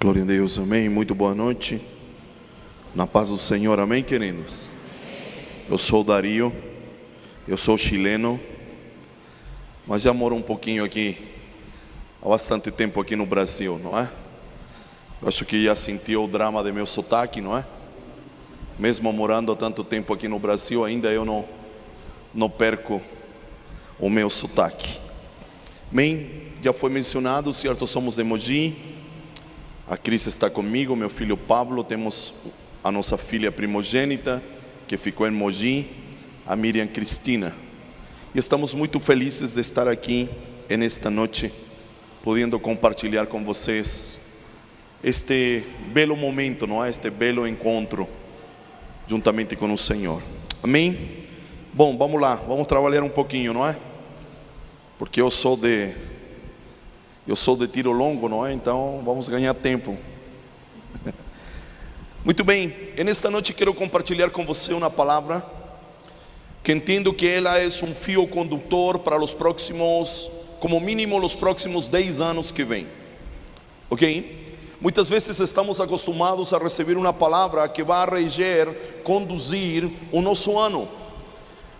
Glória a Deus, amém. Muito boa noite, na paz do Senhor, amém, queridos. Eu sou Dario, eu sou chileno, mas já moro um pouquinho aqui, há bastante tempo aqui no Brasil, não é? Eu acho que já sentiu o drama do meu sotaque, não é? Mesmo morando há tanto tempo aqui no Brasil, ainda eu não perco o meu sotaque. Amém? Já foi mencionado, certo? Somos de Mogi. A Cris está comigo, meu filho Pablo, temos a nossa filha primogênita, que ficou em Mogi, a Miriam Cristina. E estamos muito felizes de estar aqui nesta noite, podendo compartilhar com vocês este belo momento, não é? Este belo encontro, juntamente com o Senhor. Amém? Bom, vamos lá, vamos trabalhar um pouquinho, não é? Porque eu sou de tiro longo, não é? Então vamos ganhar tempo. Muito bem, nesta noite quero compartilhar com você uma palavra que entendo que ela é um fio condutor para os próximos, como mínimo os próximos 10 anos que vêm. Ok? Muitas vezes estamos acostumados a receber uma palavra que vai reger, conduzir o nosso ano.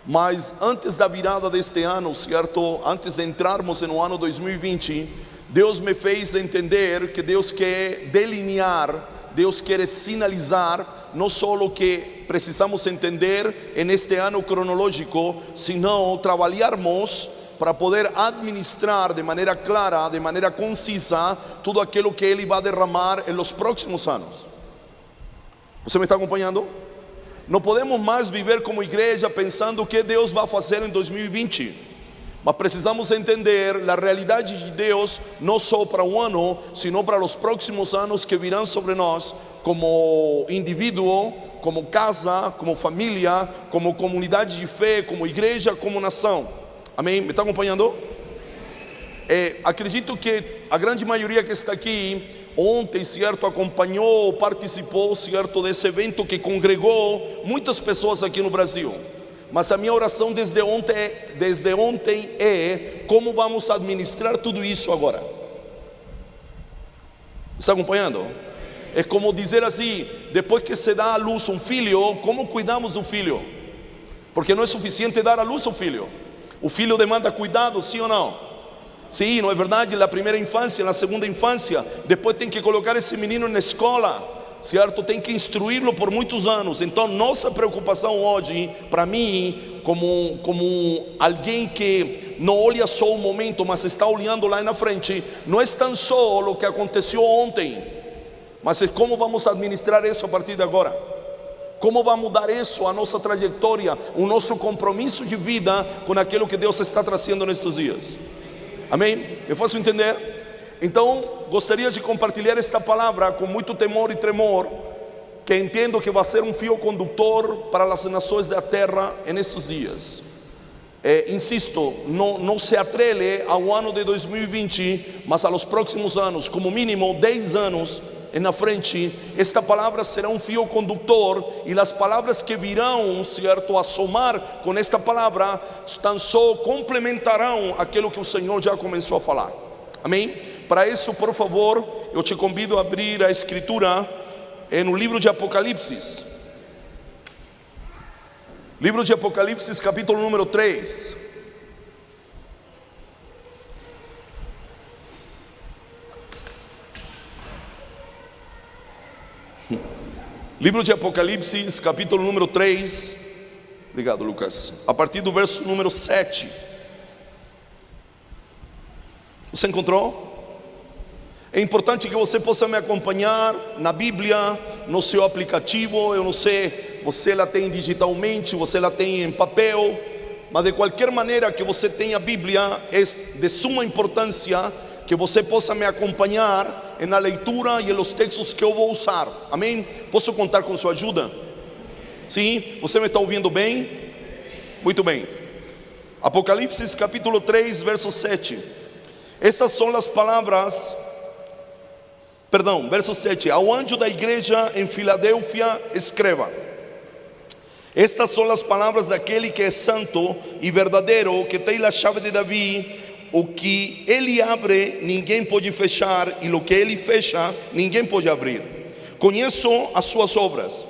Mas antes da virada deste ano, certo? Antes de entrarmos no ano 2020, Deus me fez entender que Deus quer delinear, Deus quer sinalizar, não só o que precisamos entender neste ano cronológico, senão trabalharmos para poder administrar de maneira clara, de maneira concisa, tudo aquilo que Ele vai derramar nos próximos anos. Você me está acompanhando? Não podemos mais viver como igreja pensando o que Deus vai fazer em 2020. Mas precisamos entender a realidade de Deus, não só para um ano, sino para os próximos anos que virão sobre nós, como indivíduo, como casa, como família, como comunidade de fé, como igreja, como nação. Amém? Me está acompanhando? Acredito que a grande maioria que está aqui ontem, certo, acompanhou, participou, certo, desse evento que congregou muitas pessoas aqui no Brasil. Mas a minha oração desde ontem é como vamos administrar tudo isso agora. Está acompanhando? É como dizer assim, depois que se dá à luz um filho, como cuidamos do filho? Porque não é suficiente dar à luz o filho demanda cuidado, sim ou não? Sim, não é verdade? Na primeira infância, na segunda infância, depois tem que colocar esse menino na escola, certo? Tem que instruí-lo por muitos anos. Então nossa preocupação hoje, para mim, como alguém que não olha só o momento, mas está olhando lá na frente, não é tão só o que aconteceu ontem, mas é como vamos administrar isso a partir de agora. Como vai mudar isso, a nossa trajetória, o nosso compromisso de vida com aquilo que Deus está trazendo nestes dias. Amém? Me faço entender? Então, gostaria de compartilhar esta palavra com muito temor e tremor, que entendo que vai ser um fio condutor para as nações da terra nestes dias. Insisto, não se atrele ao ano de 2020, mas aos próximos anos, como mínimo 10 anos na frente. Esta palavra será um fio condutor, e as palavras que virão, certo, a somar com esta palavra, tão só complementarão aquilo que o Senhor já começou a falar. Amém? Para isso, por favor, eu te convido a abrir a escritura no livro de Apocalipse. Livro de Apocalipse, capítulo número 3. Livro de Apocalipse, capítulo número 3. Obrigado, Lucas. A partir do verso número 7. Você encontrou? É importante que você possa me acompanhar na Bíblia, no seu aplicativo. Eu não sei, você la tem digitalmente, você la tem em papel, mas de qualquer maneira que você tenha a Bíblia, é de suma importância que você possa me acompanhar na leitura e nos textos que eu vou usar. Amém? Posso contar com sua ajuda? Sim? Você me está ouvindo bem? Muito bem. Apocalipse capítulo 3, verso 7. Essas são as palavras, verso 7. Ao anjo da igreja em Filadélfia escreva: estas são as palavras daquele que é santo e verdadeiro, que tem a chave de Davi, o que ele abre, ninguém pode fechar, e o que ele fecha, ninguém pode abrir. Conheço as suas obras.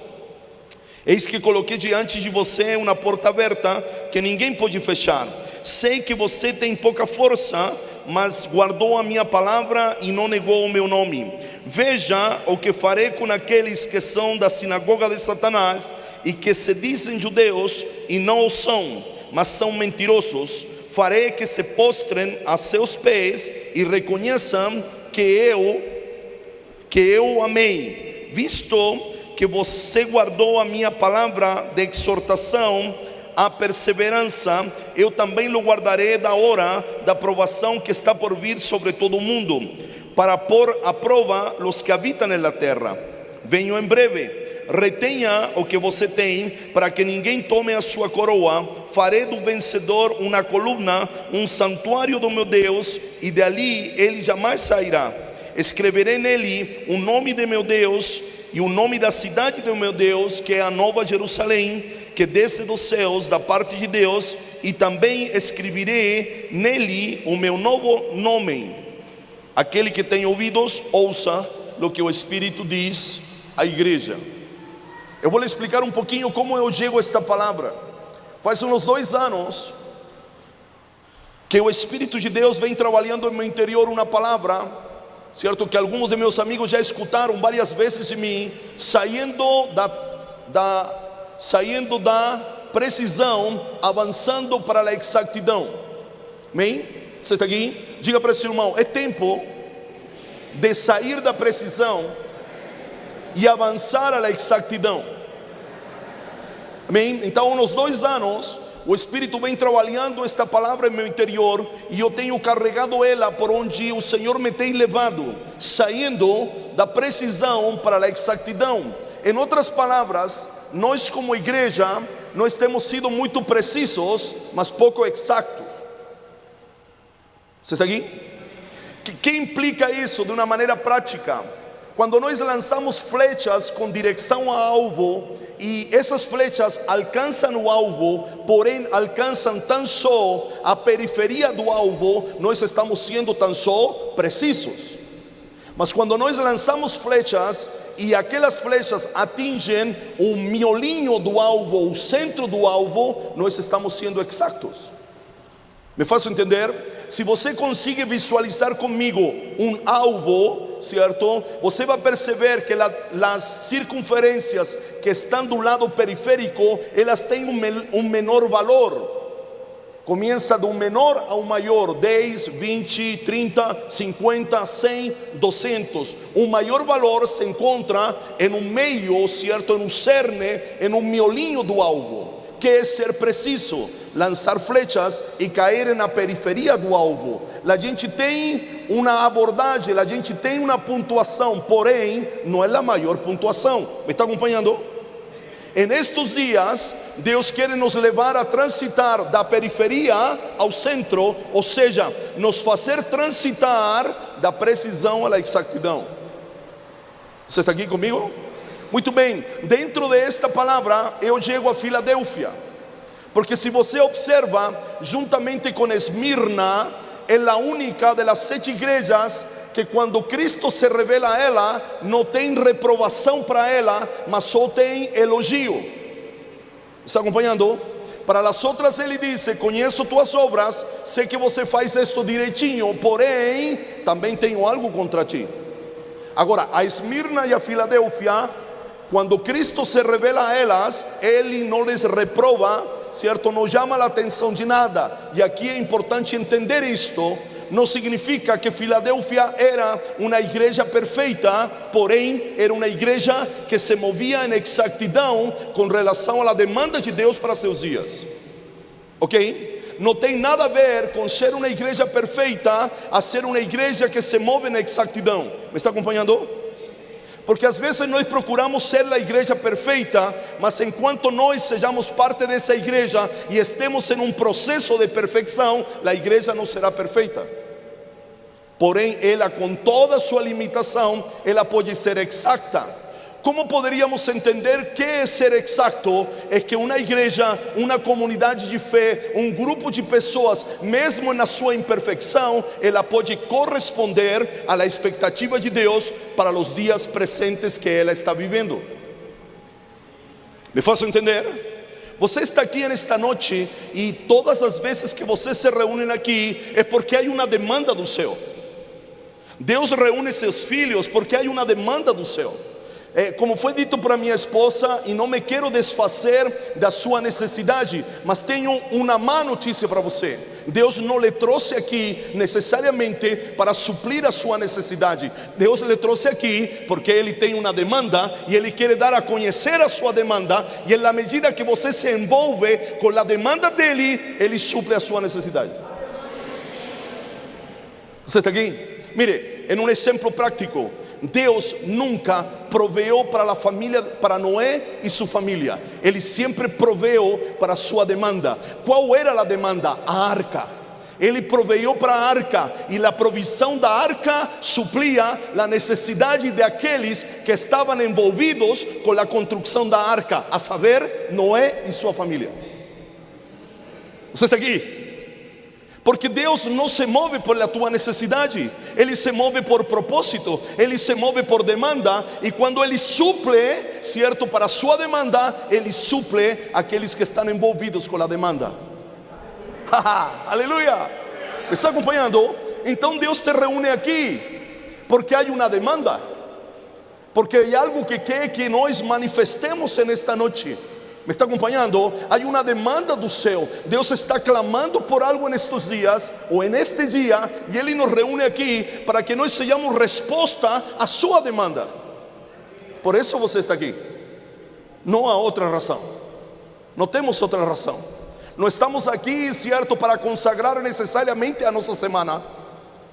Eis que coloquei diante de você uma porta aberta, que ninguém pode fechar. Sei que você tem pouca força, mas guardou a minha palavra e não negou o meu nome. Veja o que farei com aqueles que são da sinagoga de Satanás e que se dizem judeus e não o são, mas são mentirosos. Farei que se postrem a seus pés e reconheçam que eu amei, visto que você guardou a minha palavra de exortação, a perseverança, eu também lo guardarei da hora da provação que está por vir sobre todo o mundo, para pôr à prova os que habitam na terra. Venho em breve. Retenha o que você tem, para que ninguém tome a sua coroa. Farei do vencedor uma coluna, um santuário do meu Deus, e dali ele jamais sairá. Escreverei nele o nome de meu Deus e o nome da cidade do meu Deus, que é a Nova Jerusalém, que desce dos céus da parte de Deus, e também escreverei nele o meu novo nome. Aquele que tem ouvidos, ouça o que o Espírito diz à igreja. Eu vou lhe explicar um pouquinho como eu chego a esta palavra. Faz uns 2 anos que o Espírito de Deus vem trabalhando no meu interior uma palavra, certo? Que alguns de meus amigos já escutaram várias vezes de mim, saindo da precisão, avançando para a exatidão. Amém? Você está aqui? Diga para esse irmão: é tempo de sair da precisão e avançar à exatidão. Amém? Então, uns 2 anos, o Espírito vem trabalhando esta palavra em meu interior, e eu tenho carregado ela por onde o Senhor me tem levado, saindo da precisão para a exatidão. Em outras palavras, nós como igreja, nós temos sido muito precisos, mas pouco exatos. Você está aqui? Que implica isso de uma maneira prática? Quando nós lançamos flechas com direção ao alvo, e essas flechas alcançam o alvo, porém alcançam tão só a periferia do alvo, nós estamos sendo tão só precisos. Mas quando nós lançamos flechas e aquelas flechas atingem o miolinho do alvo, o centro do alvo, nós estamos sendo exatos. Me faço entender? Se você consegue visualizar comigo um alvo, certo? Você vai perceber que as circunferências que estão do lado periférico, elas têm um menor valor. Começa do menor ao maior, 10, 20, 30, 50, 100, 200. O maior valor se encontra em um meio, certo? Em um cerne, em um miolinho do alvo. Que é ser preciso, lançar flechas e cair na periferia do alvo. A gente tem uma abordagem, a gente tem uma pontuação, porém não é a maior pontuação. Me está acompanhando? En estes dias, Deus quer nos levar a transitar da periferia ao centro, ou seja, nos fazer transitar da precisão à exatidão. Você está aqui comigo? Muito bem, dentro desta palavra eu chego a Filadélfia, porque se você observa, juntamente com Esmirna, é a única das 7 igrejas que quando Cristo se revela a ela, não tem reprovação para ela, mas só tem elogio. Está acompanhando? Para as outras ele diz: conheço tuas obras, sei que você faz isto direitinho, porém também tenho algo contra ti. Agora, a Esmirna e a Filadélfia, quando Cristo se revela a elas, ele não les reprova, certo? Não chama a atenção de nada. E aqui é importante entender isto. Não significa que Filadélfia era uma igreja perfeita, porém era uma igreja que se movia em exatidão com relação à demanda de Deus para seus dias. Ok? Não tem nada a ver com ser uma igreja perfeita a ser uma igreja que se move em exatidão. Me está acompanhando? Porque às vezes nós procuramos ser a igreja perfeita, mas enquanto nós sejamos parte dessa igreja e estemos em um processo de perfeição, a igreja não será perfeita. Porém, ela, com toda a sua limitação, ela pode ser exata. Como poderíamos entender que é ser exato? É que uma igreja, uma comunidade de fé, um grupo de pessoas, mesmo na sua imperfeição, ela pode corresponder à expectativa de Deus para os dias presentes que ela está vivendo. Me faço entender? Você está aqui nesta noite e todas as vezes que você se reúne aqui é porque há uma demanda do céu. Deus reúne seus filhos porque há uma demanda do céu. Como foi dito para minha esposa, e não me quero desfazer da sua necessidade, mas tenho uma má notícia para você. Deus não lhe trouxe aqui necessariamente para suprir a sua necessidade. Deus lhe trouxe aqui porque Ele tem uma demanda e Ele quer dar a conhecer a sua demanda, e na medida que você se envolve com a demanda dEle, Ele suple a sua necessidade. Você está aqui? Mire, em um exemplo prático, Deus nunca proveeu para a família, para Noé e sua família. Ele sempre proveeu para a sua demanda. Qual era a demanda? A arca. Ele proveeu para a arca, e a provisão da arca suplia a necessidade daqueles que estavam envolvidos com a construção da arca, a saber, Noé e sua família. Você está aqui? Porque Deus não se move por a tua necessidade, Ele se move por propósito, Ele se move por demanda. E quando Ele suple, certo, para a sua demanda, Ele suple aqueles que estão envolvidos com a demanda. Aleluia! Me está acompanhando? Então Deus te reúne aqui porque há uma demanda, porque há algo que quer que nós manifestemos nesta noite. Me está acompanhando? Há uma demanda do céu. Deus está clamando por algo nestes dias, ou neste dia, e Ele nos reúne aqui para que nós sejamos resposta à sua demanda. Por isso você está aqui. Não há outra razão. Não temos outra razão. Não estamos aqui, certo, para consagrar necessariamente a nossa semana.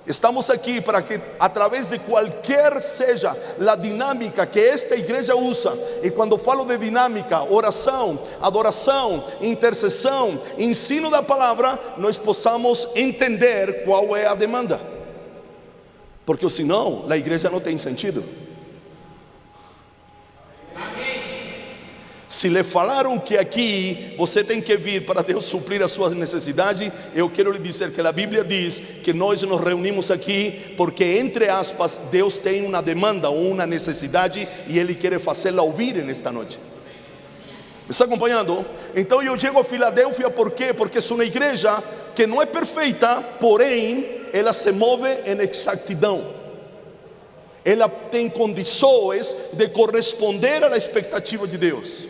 Estamos aqui para que, através de qualquer seja a dinâmica que esta igreja usa, e quando falo de dinâmica, oração, adoração, intercessão, ensino da palavra, nós possamos entender qual é a demanda, porque senão a igreja não tem sentido. Se lhe falaram que aqui você tem que vir para Deus suprir a sua necessidade, eu quero lhe dizer que a Bíblia diz que nós nos reunimos aqui porque, entre aspas, Deus tem uma demanda ou uma necessidade e Ele quer fazê-la ouvir nesta noite. Me está acompanhando? Então eu chego a Filadélfia, por quê? Porque é uma igreja que não é perfeita, porém ela se move em exatidão. Ela tem condições de corresponder à expectativa de Deus.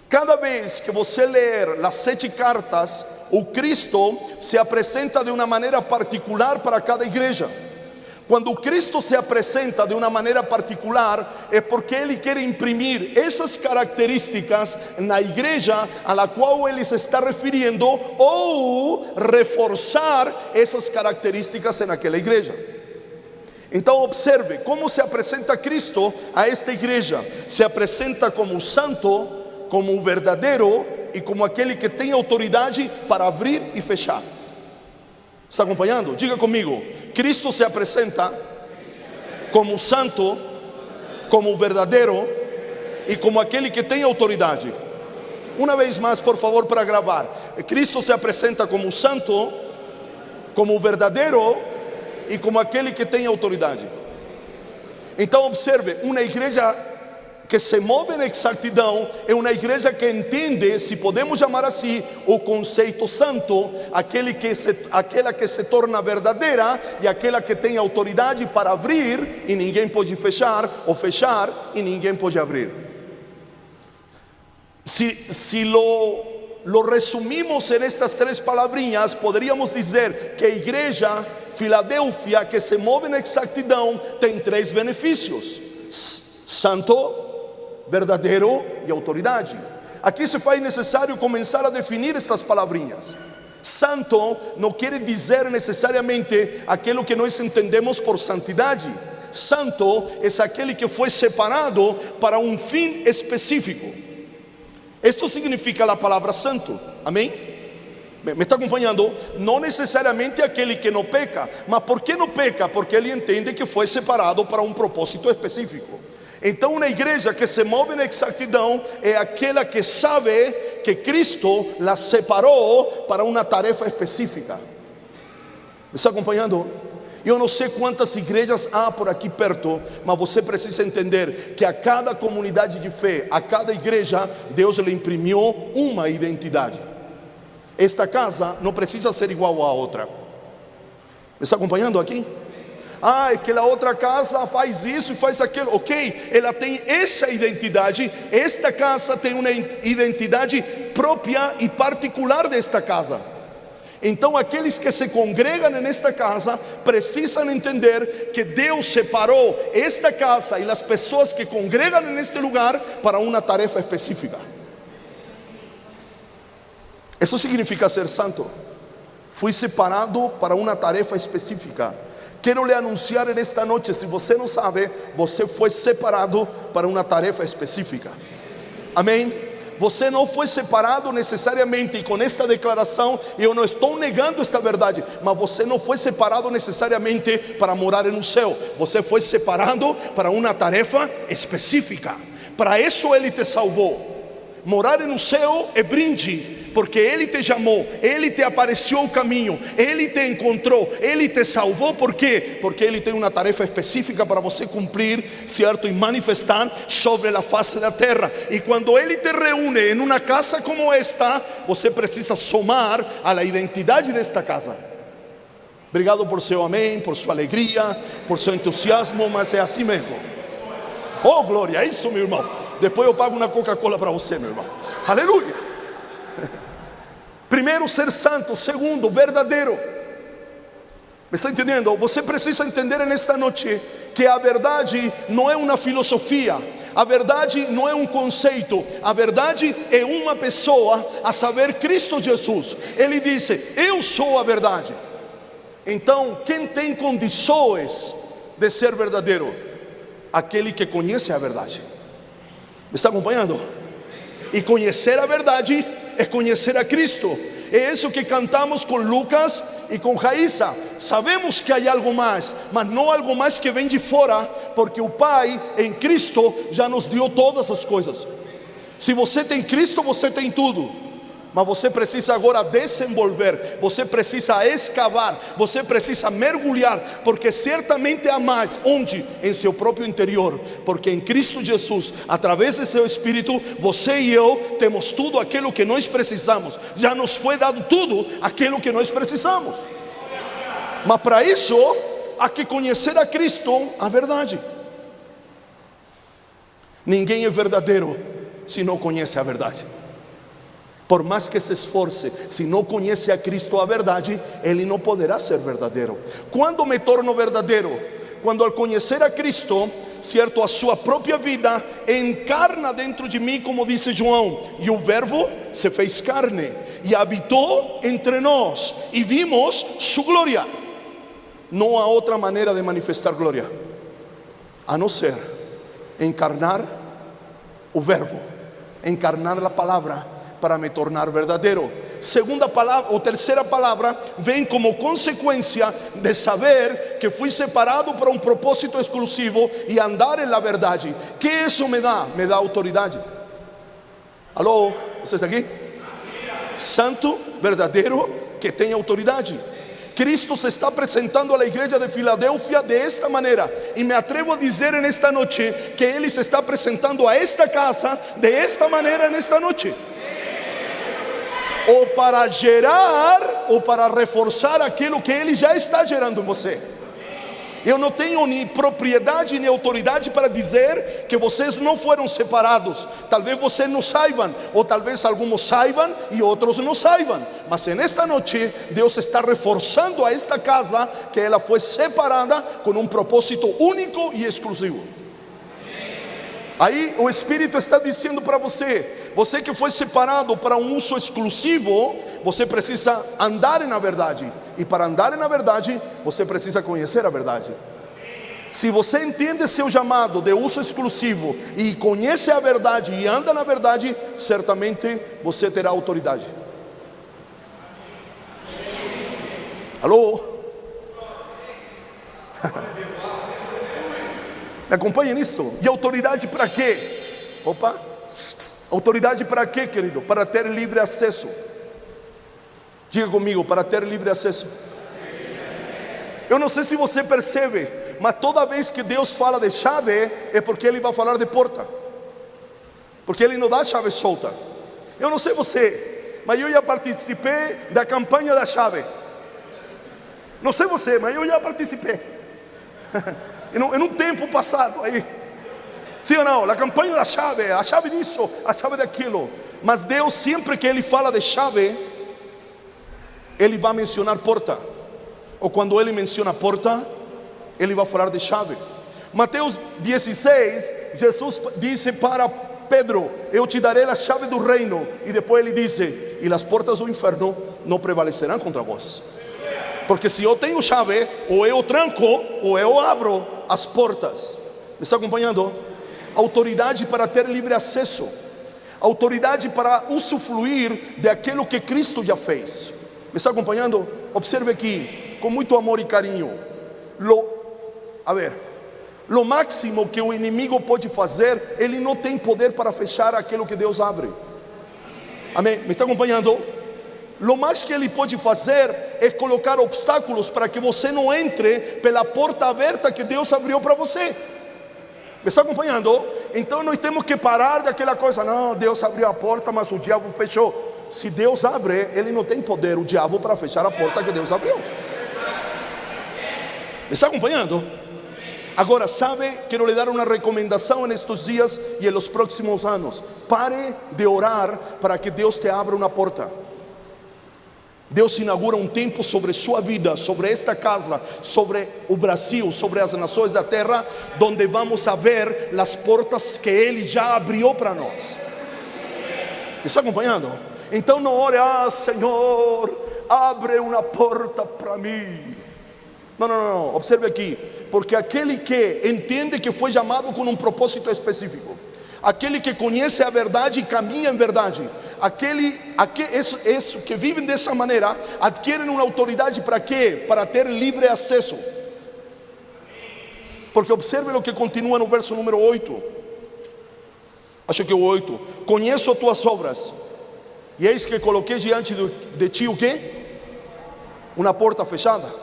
Cada vez que você ler as 7 cartas, o Cristo se apresenta de uma maneira particular para cada igreja. Quando o Cristo se apresenta de uma maneira particular, é porque Ele quer imprimir essas características na igreja a qual Ele se está referindo, ou reforçar essas características naquela igreja. Então observe como se apresenta Cristo a esta igreja. Se apresenta como santo, como o verdadeiro e como aquele que tem autoridade para abrir e fechar. Está acompanhando? Diga comigo: Cristo se apresenta como santo, como o verdadeiro e como aquele que tem autoridade. Uma vez mais, por favor, para gravar. Cristo se apresenta como santo, como o verdadeiro e como aquele que tem autoridade. Então observe, uma igreja que se move na exatidão é uma igreja que entende, se podemos chamar assim, o conceito santo, aquela que se torna verdadeira e aquela que tem autoridade para abrir e ninguém pode fechar, ou fechar e ninguém pode abrir. Se lo resumimos en estas 3 palavrinhas, poderíamos dizer que a igreja Filadélfia, que se move na exatidão, tem 3 benefícios: santo, verdadeiro e autoridade. Aqui se faz necessário começar a definir estas palavrinhas. Santo não quer dizer necessariamente aquilo que nós entendemos por santidade. Santo é aquele que foi separado para um fim específico. Isto significa a palavra santo, amém? Me está acompanhando? Não necessariamente aquele que não peca. Mas por que não peca? Porque ele entende que foi separado para um propósito específico. Então uma igreja que se move na exatidão é aquela que sabe que Cristo la separou para uma tarefa específica. Me está acompanhando? Eu não sei quantas igrejas há por aqui perto, mas você precisa entender que a cada comunidade de fé, a cada igreja, Deus lhe imprimiu uma identidade. Esta casa não precisa ser igual à outra. Me está acompanhando aqui? Ah, é que a outra casa faz isso e faz aquilo. Ok, ela tem essa identidade. Esta casa tem uma identidade própria e particular desta casa. Então aqueles que se congregam nesta casa precisam entender que Deus separou esta casa e as pessoas que congregam neste lugar para uma tarefa específica. Isso significa ser santo. Fui separado para uma tarefa específica. Quero lhe anunciar nesta noite, se você não sabe, você foi separado para uma tarefa específica. Amém? Você não foi separado necessariamente, e com esta declaração eu não estou negando esta verdade, mas você não foi separado necessariamente para morar no céu. Você foi separado para uma tarefa específica. Para isso Ele te salvou. Morar no céu é brinde, porque Ele te chamou, Ele te apareceu o caminho, Ele te encontrou, Ele te salvou. Por quê? Porque Ele tem uma tarefa específica para você cumprir, certo? E manifestar sobre a face da terra. E quando Ele te reúne em uma casa como esta, você precisa somar a la identidade desta casa. Obrigado por seu amém, por sua alegria, por seu entusiasmo, mas é assim mesmo. Oh glória, é isso, meu irmão. Depois eu pago uma Coca-Cola para você, meu irmão. Aleluia. Primeiro, ser santo. Segundo, verdadeiro. Me está entendendo? Você precisa entender nesta noite que a verdade não é uma filosofia. A verdade não é um conceito. A verdade é uma pessoa, a saber, Cristo Jesus. Ele disse: eu sou a verdade. Então, quem tem condições de ser verdadeiro? Aquele que conhece a verdade. Me está acompanhando? E conhecer a verdade é conhecer a Cristo. É isso que cantamos com Lucas e com Raíssa. Sabemos que há algo mais, mas não algo mais que vem de fora, porque o Pai em Cristo já nos deu todas as coisas. Se você tem Cristo, você tem tudo. Mas você precisa agora desenvolver, você precisa escavar, você precisa mergulhar, porque certamente há mais. Onde? Em seu próprio interior. Porque em Cristo Jesus, através de seu Espírito, você e eu temos tudo aquilo que nós precisamos. Já nos foi dado tudo aquilo que nós precisamos. Mas para isso, há que conhecer a Cristo, a verdade. Ninguém é verdadeiro se não conhece a verdade. Por mais que se esforce, se não conhece a Cristo, a verdade, ele não poderá ser verdadeiro. Quando me torno verdadeiro? Quando ao conhecer a Cristo, certo, a sua própria vida encarna dentro de mim, como disse João, e o verbo se fez carne e habitou entre nós, e vimos sua glória. Não há outra maneira de manifestar glória, a não ser encarnar o verbo, encarnar a palavra, para me tornar verdadeiro. Segunda palavra, ou terceira palavra, vem como consequência de saber que fui separado para um propósito exclusivo e andar na verdade. Que isso me dá? Me dá autoridade. Alô, você está aqui? Santo, verdadeiro, que tem autoridade. Cristo se está apresentando à igreja de Filadélfia desta maneira, e me atrevo a dizer nesta noite que Ele se está apresentando a esta casa desta maneira nesta noite. Ou para gerar, ou para reforçar aquilo que Ele já está gerando em você. Eu não tenho nem propriedade nem autoridade para dizer que vocês não foram separados. Talvez vocês não saibam, ou talvez alguns saibam e outros não saibam. Mas nesta noite Deus está reforçando a esta casa que ela foi separada com um propósito único e exclusivo. Aí o Espírito está dizendo para você: você que foi separado para um uso exclusivo, você precisa andar na verdade. E para andar na verdade, você precisa conhecer a verdade. Se você entende seu chamado de uso exclusivo e conhece a verdade e anda na verdade, certamente você terá autoridade. Alô? Me acompanhem nisso. E autoridade para quê? Opa! Autoridade para quê, querido? Para ter livre acesso. Diga comigo, para ter livre acesso. Eu não sei se você percebe, mas toda vez que Deus fala de chave, é porque Ele vai falar de porta. Porque Ele não dá chave solta. Eu não sei você, mas eu já participei da campanha da chave. Não sei você, mas eu já participei. Em um tempo passado aí. Sim ou não? A campanha da chave, a chave disso, a chave daquilo. Mas Deus, sempre que Ele fala de chave, Ele vai mencionar porta. Ou quando Ele menciona porta, Ele vai falar de chave. Mateus 16, Jesus disse para Pedro: eu te darei a chave do reino. E depois Ele disse: e as portas do inferno não prevalecerão contra vós. Porque se eu tenho chave, ou eu tranco, ou eu abro as portas. Me está acompanhando? Autoridade para ter livre acesso. Autoridade para usufruir daquilo que Cristo já fez. Me está acompanhando? Observe aqui, com muito amor e carinho. O máximo que o inimigo pode fazer, ele não tem poder para fechar aquilo que Deus abre. Amém? Me está acompanhando? O mais que ele pode fazer é colocar obstáculos para que você não entre pela porta aberta que Deus abriu para você. Me está acompanhando? Então nós temos que parar daquela coisa: não, Deus abriu a porta, mas o diabo fechou. Se Deus abre, ele não tem poder, o diabo, para fechar a porta que Deus abriu. Me está acompanhando? Agora, sabe, quero lhe dar uma recomendação nestes dias e nos próximos anos. Pare de orar para que Deus te abra uma porta. Deus inaugura um tempo sobre sua vida, sobre esta casa, sobre o Brasil, sobre as nações da terra, onde vamos a ver as portas que Ele já abriu para nós. Me está acompanhando? Então não ore: ah, Senhor, abre uma porta para mim. Não, observe aqui. Porque aquele que entende que foi chamado com um propósito específico, aquele que conhece a verdade e caminha em verdade, isso que vivem dessa maneira, adquirem uma autoridade para quê? Para ter livre acesso. Porque observe o que continua no verso número 8. Acho que o 8. Conheço as tuas obras, e eis que coloquei diante de ti o quê? Uma porta fechada,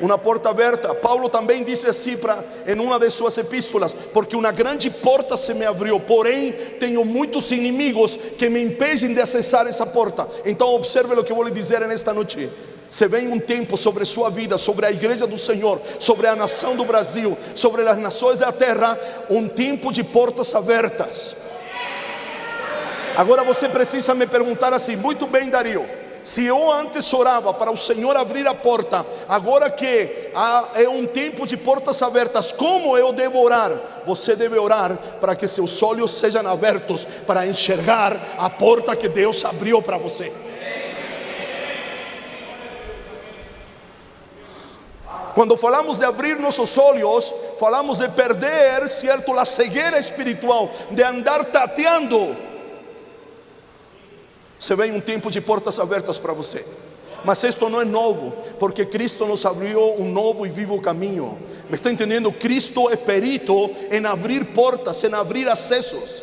uma porta aberta. Paulo também disse assim em uma de suas epístolas: porque uma grande porta se me abriu, porém tenho muitos inimigos que me impedem de acessar essa porta. Então observe o que eu vou lhe dizer nesta noite. Se vem um tempo sobre sua vida, sobre a igreja do Senhor, sobre a nação do Brasil, sobre as nações da terra, um tempo de portas abertas. Agora você precisa me perguntar assim: muito bem, Dario, se eu antes orava para o Senhor abrir a porta, agora que é um tempo de portas abertas, como eu devo orar? Você deve orar para que seus olhos sejam abertos para enxergar a porta que Deus abriu para você. Quando falamos de abrir nossos olhos, falamos de perder, certo, a cegueira espiritual, de andar tateando. Se vem um tempo de portas abertas para você. Mas isto não é novo, porque Cristo nos abriu um novo e vivo caminho. Me está entendendo? Cristo é perito em abrir portas, em abrir acessos.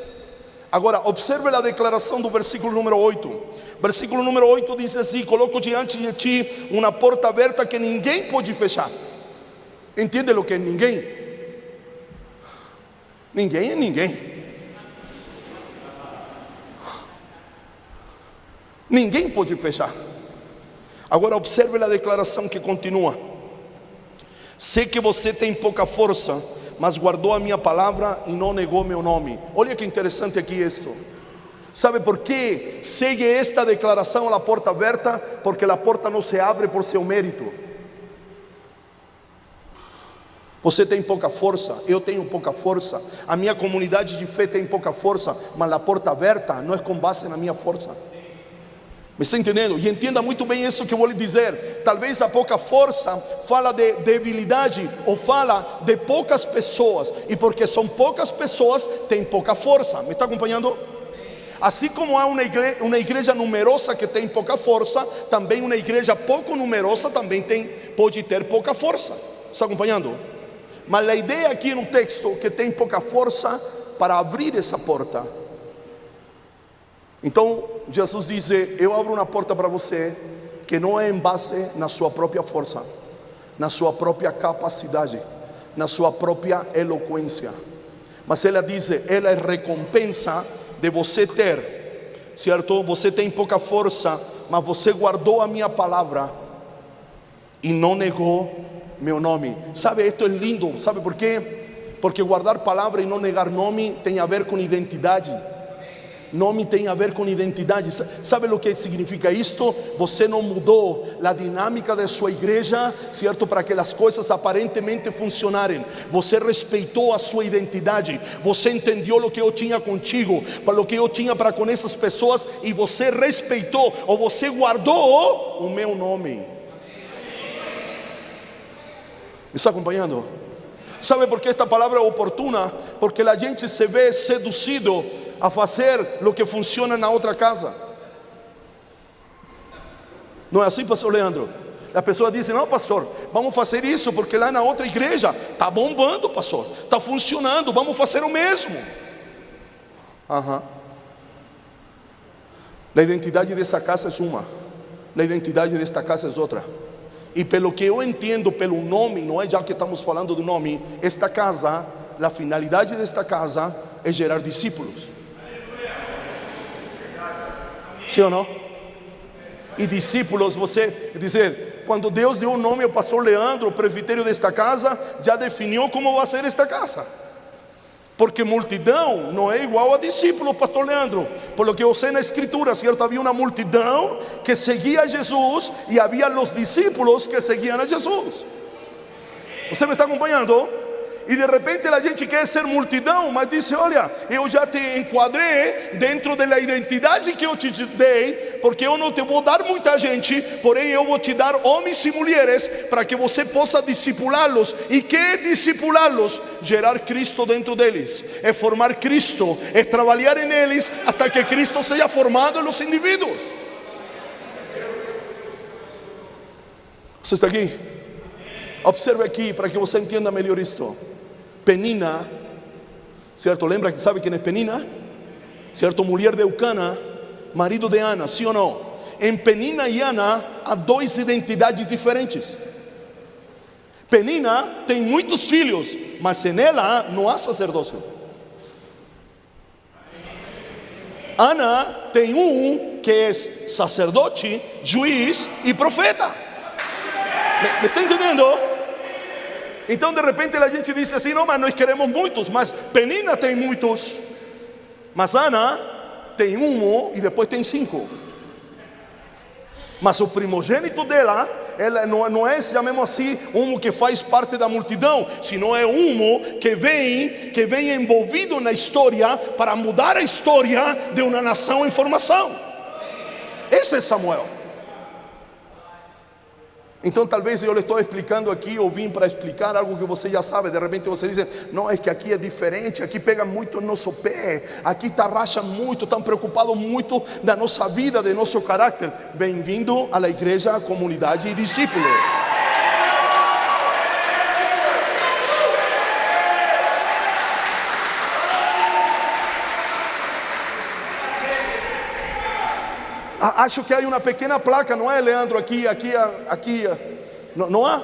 Agora, observe a declaração do versículo número 8. Versículo número 8 diz assim: coloco diante de ti uma porta aberta que ninguém pode fechar. Entende o que é ninguém? Ninguém é ninguém. Ninguém pode fechar. Agora observe a declaração que continua: sei que você tem pouca força, mas guardou a minha palavra e não negou meu nome. Olha que interessante aqui isto. Sabe por que segue esta declaração a porta aberta? Porque a porta não se abre por seu mérito. Você tem pouca força, eu tenho pouca força, a minha comunidade de fé tem pouca força, mas a porta aberta não é com base na minha força. Me está entendendo? E entenda muito bem isso que eu vou lhe dizer. Talvez a pouca força fala de debilidade, ou fala de poucas pessoas, e porque são poucas pessoas, tem pouca força. Me está acompanhando? Assim como há uma igreja numerosa que tem pouca força, também uma igreja pouco numerosa também pode ter pouca força. Está acompanhando? Mas a ideia aqui no texto que tem pouca força para abrir essa porta. Então Jesus diz: eu abro uma porta para você que não é em base na sua própria força, na sua própria capacidade, na sua própria eloquência, mas ela diz, ela é recompensa de você ter, certo? Você tem pouca força, mas você guardou a minha palavra e não negou meu nome. Sabe, isto é lindo, sabe por quê? Porque guardar palavra e não negar nome tem a ver com identidade. Nome tem a ver com identidade. Sabe o que significa isto? Você não mudou a dinâmica da sua igreja, certo? Para que as coisas aparentemente funcionarem. Você respeitou a sua identidade. Você entendeu o que eu tinha contigo, para o que eu tinha para com essas pessoas, e você respeitou, ou você guardou o meu nome. Me está acompanhando? Sabe por que esta palavra é oportuna? Porque a gente se vê seduzido a fazer o que funciona na outra casa. Não é assim, pastor Leandro? A pessoa diz: não, pastor, vamos fazer isso porque lá na outra igreja está bombando, pastor, está funcionando, vamos fazer o mesmo. A identidade dessa casa é uma, a identidade desta casa é outra. E pelo que eu entendo, pelo nome, não é já que estamos falando do nome, esta casa, a finalidade desta casa é gerar discípulos. Sim ou não? E discípulos, você dizer, quando Deus deu o nome ao pastor Leandro, o presbitério desta casa, já definiu como vai ser esta casa. Porque multidão não é igual a discípulo, pastor Leandro. Por lo que eu sei na escritura, certo? Havia uma multidão que seguia a Jesus e havia os discípulos que seguiam a Jesus. Você me está acompanhando? E de repente a gente quer ser multidão, mas diz: olha, eu já te enquadrei dentro da identidade que eu te dei, porque eu não te vou dar muita gente, porém eu vou te dar homens e mulheres para que você possa discipulá-los. E que é discipulá-los? Gerar Cristo dentro deles, é formar Cristo, é trabalhar em eles até que Cristo seja formado nos indivíduos. Você está aqui? Observe aqui para que você entenda melhor isto. Penina, certo? Lembra, sabe quem é Penina? Certo? Mulher de Eucana, marido de Ana, sim ou não? Em Penina e Ana há duas identidades diferentes. Penina tem muitos filhos, mas nela não há sacerdócio. Ana tem que é sacerdote, juiz e profeta. Me está entendendo? Então de repente a gente diz assim: não, mas nós queremos muitos. Mas Penina tem muitos, mas Ana tem e depois tem 5. Mas o primogênito dela, ela não é, chamemos assim, que faz parte da multidão, sino é que vem envolvido na história para mudar a história de uma nação em formação. Esse é Samuel. Então talvez eu lhe estou explicando aqui, ou vim para explicar algo que você já sabe. De repente você diz: não, é que aqui é diferente, aqui pega muito no nosso pé, aqui racha muito, estão preocupados muito da nossa vida, do nosso caráter. Bem-vindo à igreja, à comunidade e discípulo. Acho que há uma pequena placa, não é, Leandro? Aqui, não há?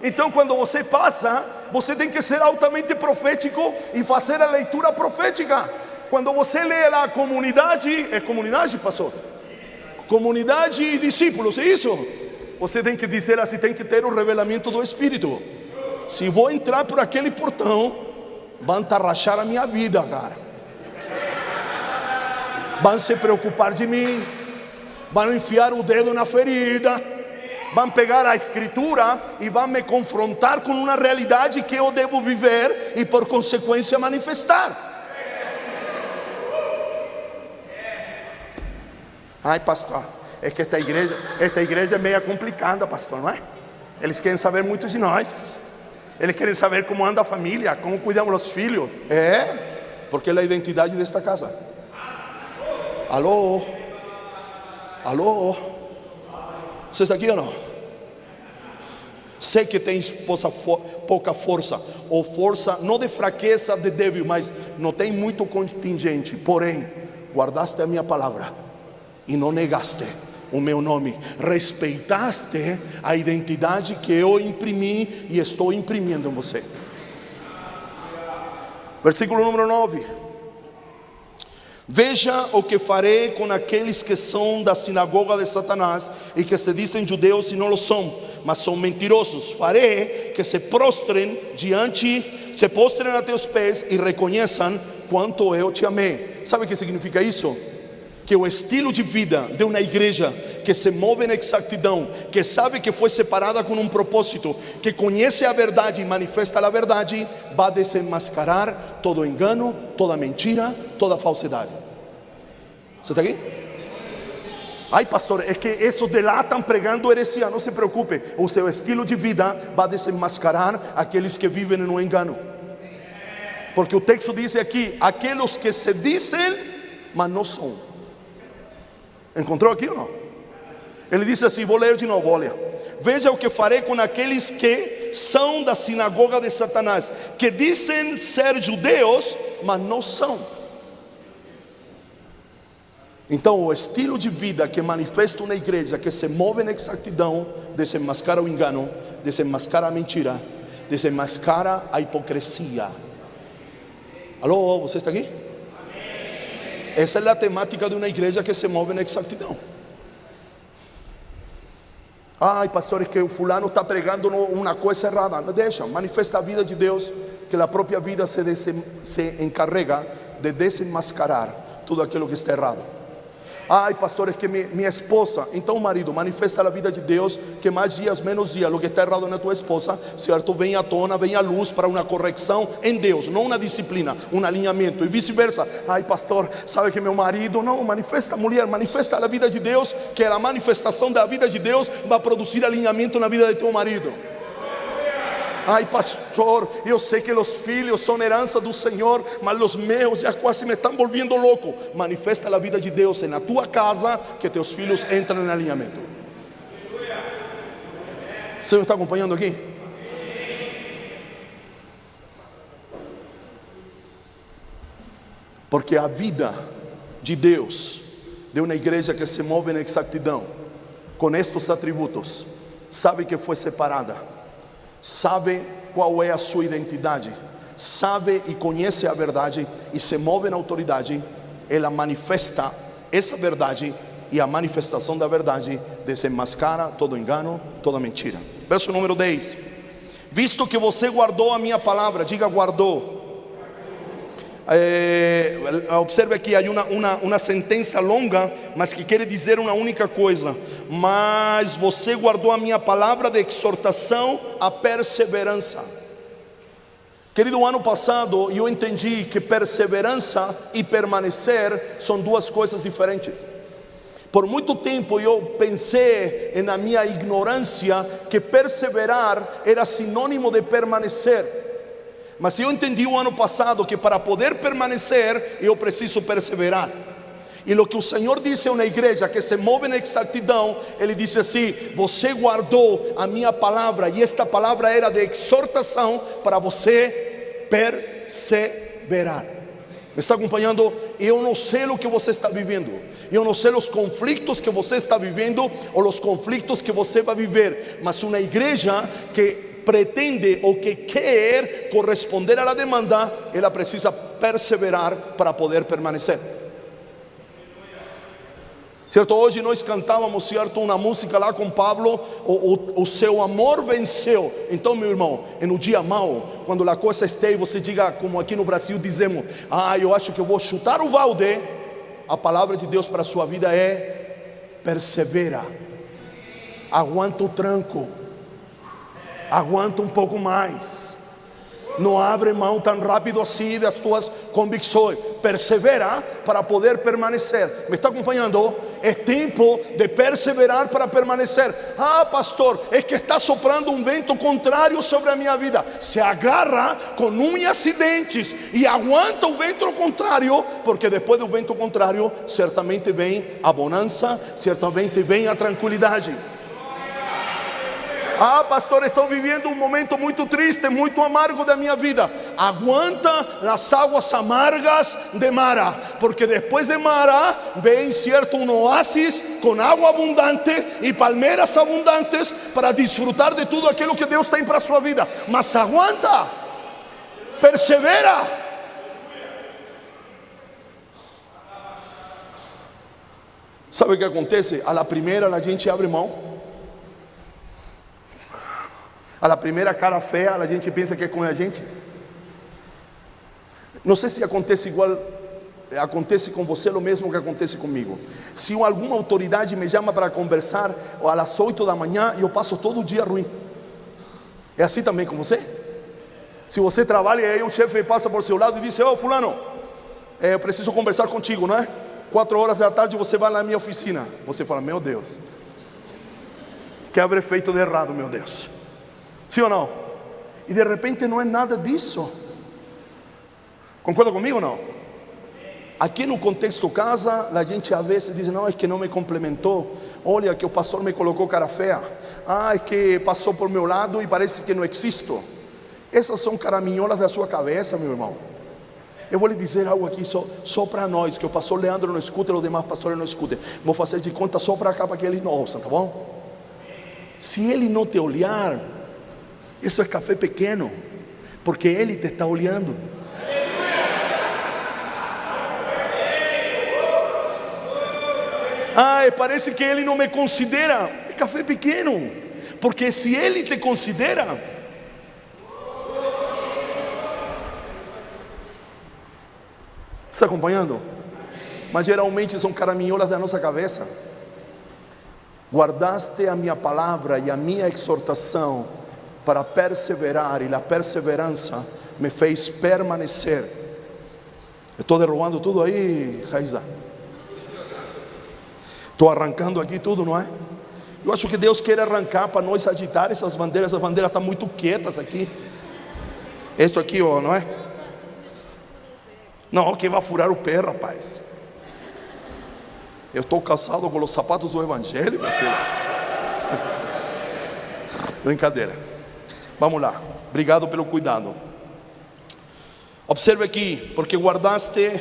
Então quando você passa, você tem que ser altamente profético e fazer a leitura profética. Quando você lê lá comunidade, é comunidade, pastor? Comunidade e discípulos, é isso? Você tem que dizer assim, tem que ter o revelamento do Espírito. Se vou entrar por aquele portão, vão rachar a minha vida, cara. Vão se preocupar de mim, vão enfiar o dedo na ferida, vão pegar a escritura e vão me confrontar com uma realidade que eu devo viver e por consequência manifestar. Ai, pastor, é que esta igreja é meio complicada, pastor, não é? Eles querem saber muito de nós, eles querem saber como anda a família, como cuidamos dos filhos. Porque é a identidade desta casa. Alô? Você está aqui ou não? Sei que tem esposa pouca força, ou força não de fraqueza, de débil, mas não tem muito contingente. Porém, guardaste a minha palavra e não negaste o meu nome, respeitaste a identidade que eu imprimi e estou imprimindo em você. Versículo número 9: veja o que farei com aqueles que são da sinagoga de Satanás e que se dizem judeus e não lo são, mas são mentirosos. Farei que se postrem a teus pés e reconheçam quanto eu te amei. Sabe o que significa isso? Que o estilo de vida de uma igreja que se move na exatidão, que sabe que foi separada com um propósito, que conhece a verdade e manifesta a verdade, vai desenmascarar todo engano, toda mentira, toda falsidade. Você está aqui? Ai, pastor, é que esses de lá estão pregando heresia. Não se preocupe, o seu estilo de vida vai desenmascarar aqueles que vivem no engano. Porque o texto diz aqui: aqueles que se dizem, mas não são. Encontrou aqui ou não? Ele disse assim, vou ler de novo, olha: veja o que farei com aqueles que são da sinagoga de Satanás, que dizem ser judeus, mas não são. Então o estilo de vida que manifesta uma igreja que se move na exatidão, desenmascara o engano, desenmascara a mentira, desenmascara a hipocrisia. Alô, você está aqui? Essa é a temática de uma igreja que se move na exatidão. Ai, pastor, é que o fulano está pregando uma coisa errada. Não deixa, manifesta a vida de Deus, que a própria vida se encarrega de desenmascarar tudo aquilo que está errado. Ai, pastor, é que minha esposa. Então o marido manifesta a vida de Deus, que mais dias, menos dias, o que está errado na tua esposa, certo, vem à tona, vem à luz para uma correção em Deus, não uma disciplina, um alinhamento, e vice-versa. Ai, pastor, sabe que meu marido, não, manifesta, mulher, manifesta a vida de Deus, que a manifestação da vida de Deus vai produzir alinhamento na vida de teu marido. Ai, pastor, eu sei que os filhos são herança do Senhor, mas os meus já quase me estão volvendo louco. Manifesta a vida de Deus na tua casa, que teus filhos entram em alinhamento. Você me está acompanhando aqui? Porque a vida de Deus, de uma igreja que se move na exatidão, com estes atributos, sabe que foi separada, sabe qual é a sua identidade, sabe e conhece a verdade e se move na autoridade, ela manifesta essa verdade, e a manifestação da verdade desenmascara todo engano, toda mentira. Verso número 10: visto que você guardou a minha palavra, diga guardou. Observe aqui, há uma sentença longa, mas que quer dizer uma única coisa: mas você guardou a minha palavra de exortação à perseverança. Querido, ano passado eu entendi que perseverança e permanecer são duas coisas diferentes. Por muito tempo eu pensei, na minha ignorância, que perseverar era sinônimo de permanecer. Mas eu entendi o ano passado que para poder permanecer, eu preciso perseverar. E o que o Senhor disse a uma igreja que se move na exatidão, Ele disse assim: você guardou a minha palavra, e esta palavra era de exortação para você perseverar. Me está acompanhando? Eu não sei o que você está vivendo, eu não sei os conflitos que você está vivendo, ou os conflitos que você vai viver, mas uma igreja que pretende ou que quer corresponder à demanda, ela precisa perseverar para poder permanecer. Certo, hoje nós cantávamos, certo, uma música lá com Pablo, o seu amor venceu. Então, meu irmão, no dia mau, quando a coisa esteja, você diga, como aqui no Brasil dizemos: eu acho que eu vou chutar o balde. A palavra de Deus para a sua vida é: persevera, aguanta o tranco, aguanta um pouco mais, não abre mão tão rápido assim das tuas convicções, persevera para poder permanecer. Me está acompanhando? É tempo de perseverar para permanecer. Pastor, é que está soprando um vento contrário sobre a minha vida. Se agarra com unhas e dentes e aguanta o vento contrário, porque depois do vento contrário certamente vem a bonança, certamente vem a tranquilidade. Ah, pastor, estou vivendo um momento muito triste, muito amargo da minha vida. Aguanta as águas amargas de Mara, porque depois de Mara vem certo um oásis com água abundante e palmeiras abundantes para desfrutar de tudo aquilo que Deus tem para a sua vida. Mas aguanta, persevera. Sabe o que acontece? A la primeira a gente abre mão. A la primeira cara feia, a gente pensa que é com a gente. Não sei se acontece igual, acontece com você o mesmo que acontece comigo. Se alguma autoridade me chama para conversar às 8 da manhã, eu passo todo o dia ruim. É assim também com você? Se você trabalha e aí o chefe passa por seu lado e diz: ô fulano, eu preciso conversar contigo, não é? 4 horas da tarde você vai na minha oficina. Você fala: meu Deus, que haverei feito de errado, meu Deus? Sim ou não? E de repente não é nada disso. Concorda comigo ou não? Aqui no contexto casa, a gente às vezes diz: não, é que não me complementou. Olha que o pastor me colocou cara feia. Ah, é que passou por meu lado e parece que não existo. Essas são caraminholas da sua cabeça, meu irmão. Eu vou lhe dizer algo aqui só para nós, que o pastor Leandro não escuta e os demais pastores não escutem. Vou fazer de conta só para cá, para que eles não ouçam, tá bom? Se ele não te olhar, isso é café pequeno, porque ele te está olhando. Ah, parece que ele não me considera. É café pequeno, porque se ele te considera, está acompanhando? Mas geralmente são caraminholas da nossa cabeça. Guardaste a minha palavra e a minha exortação para perseverar, e a perseverança me fez permanecer. Estou derrubando tudo aí, Raiza. Estou arrancando aqui tudo, não é? Eu acho que Deus quer arrancar para nós agitar essas bandeiras. As bandeiras estão muito quietas aqui. Isto aqui, ó, não é? Não, que vai furar o pé, rapaz. Eu estou calçado com os sapatos do Evangelho, minha filha. Brincadeira. Vamos lá, obrigado pelo cuidado. Observe aqui: porque guardaste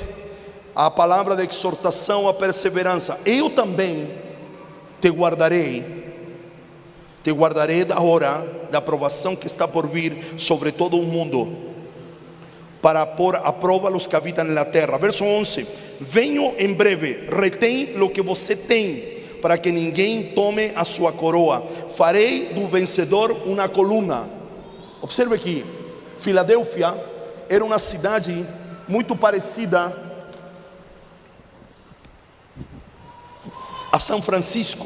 a palavra de exortação, a perseverança, eu também te guardarei da hora da provação que está por vir sobre todo o mundo, para pôr à prova os que habitam na terra. Verso 11: venho em breve, retém o que você tem, para que ninguém tome a sua coroa. Farei do vencedor uma coluna. Observe aqui, Filadélfia era uma cidade muito parecida a São Francisco,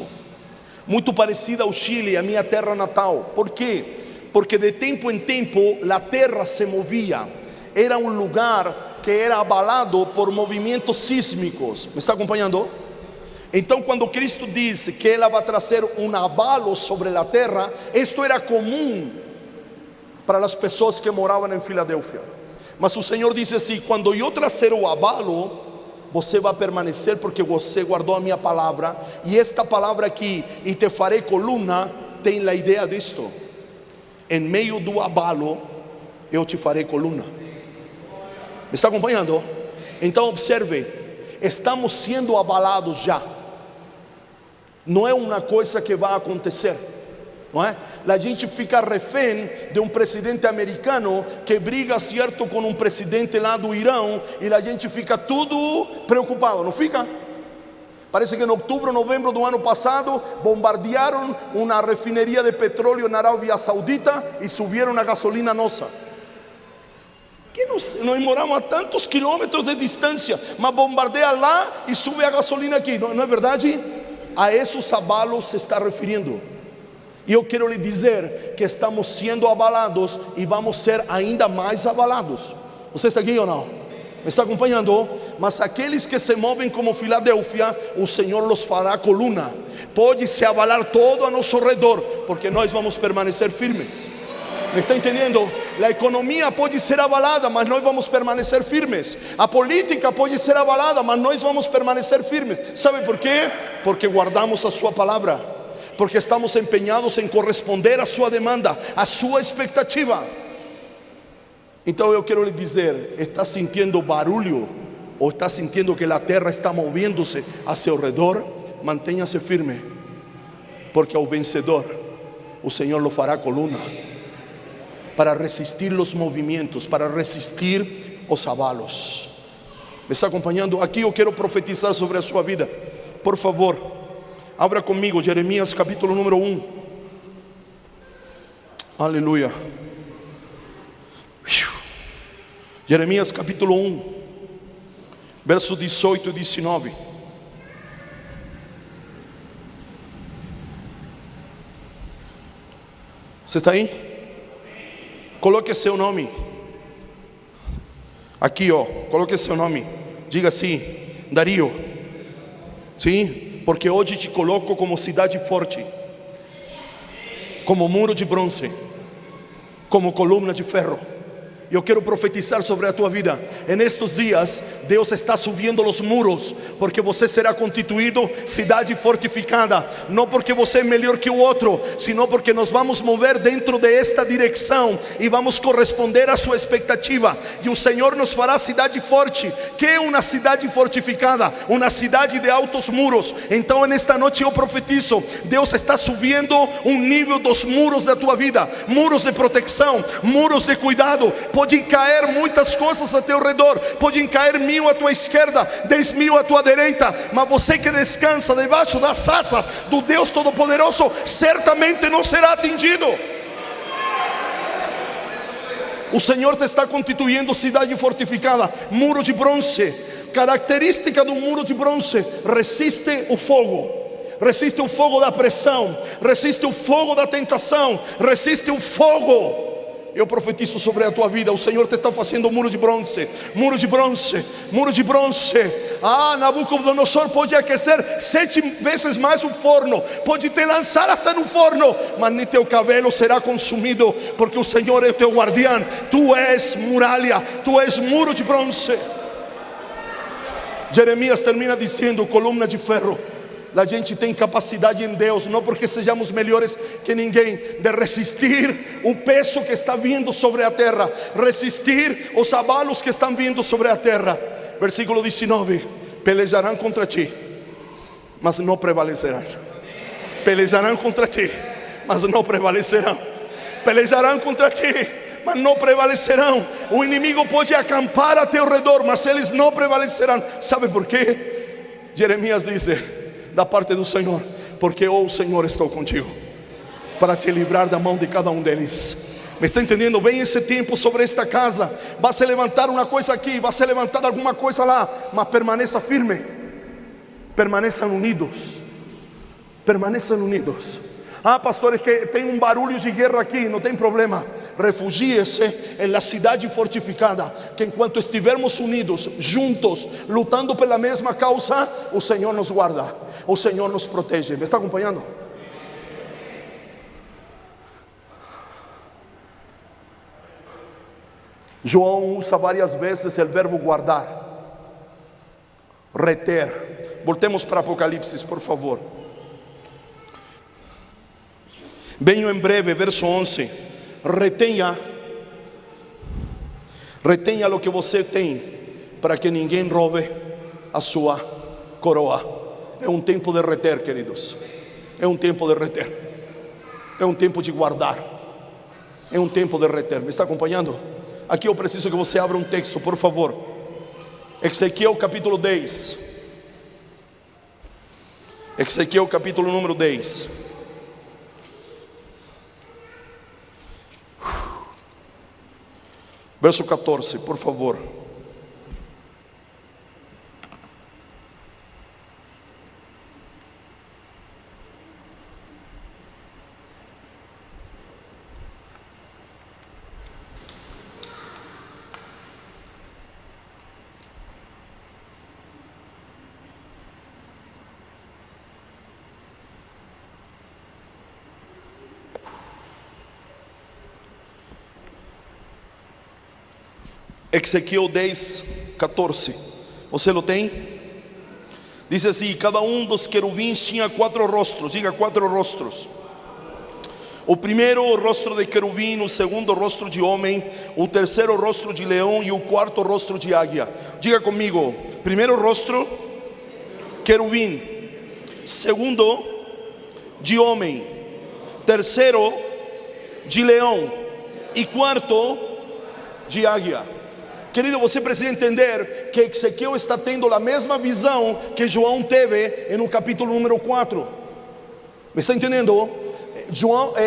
muito parecida ao Chile, a minha terra natal. Por quê? Porque de tempo em tempo a terra se movia. Era um lugar que era abalado por movimentos sísmicos. Me está acompanhando? Então, quando Cristo disse que ela vai trazer um abalo sobre a terra, isto era comum para as pessoas que moravam em Filadélfia. Mas o Senhor disse assim: quando eu trazer o abalo, você vai permanecer, porque você guardou a minha palavra. E esta palavra aqui, e te farei coluna, tem a ideia disto: em meio do abalo, eu te farei coluna. Me está acompanhando? Então observe, estamos sendo abalados já. Não é uma coisa que vai acontecer, não é? A gente fica refém de um presidente americano que briga, certo, com um presidente lá do Irão, e a gente fica tudo preocupado, não fica? Parece que em outubro, novembro do ano passado, bombardearam uma refineria de petróleo na Arábia Saudita e subiram a gasolina nossa. Que nós moramos a tantos quilômetros de distância, mas bombardeia lá e sube a gasolina aqui, não é verdade? A esses abalos se está referindo. E eu quero lhe dizer que estamos sendo abalados e vamos ser ainda mais abalados. Você está aqui ou não? Me está acompanhando? Mas aqueles que se movem como Filadélfia, o Senhor los fará coluna. Pode se abalar todo a nosso redor, porque nós vamos permanecer firmes. Me está entendendo? A economia pode ser abalada, mas nós vamos permanecer firmes. A política pode ser abalada, mas nós vamos permanecer firmes. Sabe por quê? Porque guardamos a sua palavra. porque estamos empenhados em corresponder à sua demanda, à sua expectativa. Então eu quero lhe dizer: está sentindo barulho ou está sentindo que a terra está moviéndose a seu redor? Mantenha-se firme, porque ao vencedor o Senhor lo fará coluna, para resistir os movimentos, para resistir os abalos. Me está acompanhando? Aqui eu quero profetizar sobre a sua vida. Por favor, abra comigo Jeremias capítulo número 1. Aleluia. Jeremias capítulo 1, versos 18 e 19. Você está aí? Coloque seu nome. Aqui, ó, coloque seu nome. Diga assim: Dario. Sim, porque hoje te coloco como cidade forte, como muro de bronze, como coluna de ferro. Eu quero profetizar sobre a tua vida. En estos dias Deus está subindo os muros, porque você será constituído cidade fortificada. Não porque você é melhor que o outro, sino porque nos vamos mover dentro de esta direção e vamos corresponder à sua expectativa. E o Senhor nos fará cidade forte. Que é uma cidade fortificada? Uma cidade de altos muros. Então nesta noite eu profetizo: Deus está subindo um nível dos muros da tua vida. Muros de proteção, muros de cuidado. Podem cair muitas coisas a teu redor, podem cair 1000 à tua esquerda, 10.000 à tua direita, mas você que descansa debaixo das asas do Deus Todo-Poderoso certamente não será atingido. O Senhor te está constituindo cidade fortificada, muro de bronze. Característica do muro de bronze: resiste o fogo. Resiste o fogo da pressão, resiste o fogo da tentação, resiste o fogo. Eu profetizo sobre a tua vida: o Senhor te está fazendo muro de bronze, muro de bronze, muro de bronze. Nabucodonosor pode aquecer 7 vezes mais o forno, pode te lançar até no forno, mas nem teu cabelo será consumido, porque o Senhor é o teu guardião. Tu és muralha, tu és muro de bronze. Jeremias termina dizendo: coluna de ferro. A gente tem capacidade em Deus, não porque sejamos melhores que ninguém, de resistir o peso que está vindo sobre a terra, resistir os abalos que estão vindo sobre a terra. Versículo 19: pelejarão contra ti, mas não prevalecerão. Pelejarão contra ti, mas não prevalecerão. Pelejarão contra ti, mas não prevalecerão. O inimigo pode acampar a teu redor, mas eles não prevalecerão. Sabe por quê? Jeremias diz da parte do Senhor: porque o Senhor estou contigo, para te livrar da mão de cada um deles. Me está entendendo? Vem esse tempo sobre esta casa. Vai se levantar uma coisa aqui, vai se levantar alguma coisa lá, mas permaneça firme. Permaneçam unidos. Permaneçam unidos. Pastor, é que tem um barulho de guerra aqui. Não tem problema. Refugie-se em la cidade fortificada, que enquanto estivermos unidos, juntos, lutando pela mesma causa, o Senhor nos guarda, o Senhor nos protege. Me está acompanhando? João usa várias vezes o verbo guardar, reter. Voltemos para Apocalipse, por favor. Venho em breve, verso 11. Retenha o que você tem, para que ninguém roube a sua coroa. É um tempo de reter, queridos. É um tempo de reter. É um tempo de guardar. É um tempo de reter. Me está acompanhando? Aqui eu preciso que você abra um texto, por favor. Ezequiel capítulo 10. Ezequiel capítulo número 10. Verso 14, por favor. Ezequiel 10, 14. Você lo tem? Dice assim: cada dos querubins tinha 4 rostros. Diga 4 rostros. O primeiro, o rostro de querubim. O segundo, o rostro de homem. O terceiro, o rostro de leão. E o quarto, o rostro de águia. Diga comigo: primeiro rostro, querubim. Segundo, de homem. Terceiro, de leão. E quarto, de águia. Querido, você precisa entender que Ezequiel está tendo a mesma visão que João teve no capítulo número 4. ¿Me está entendendo?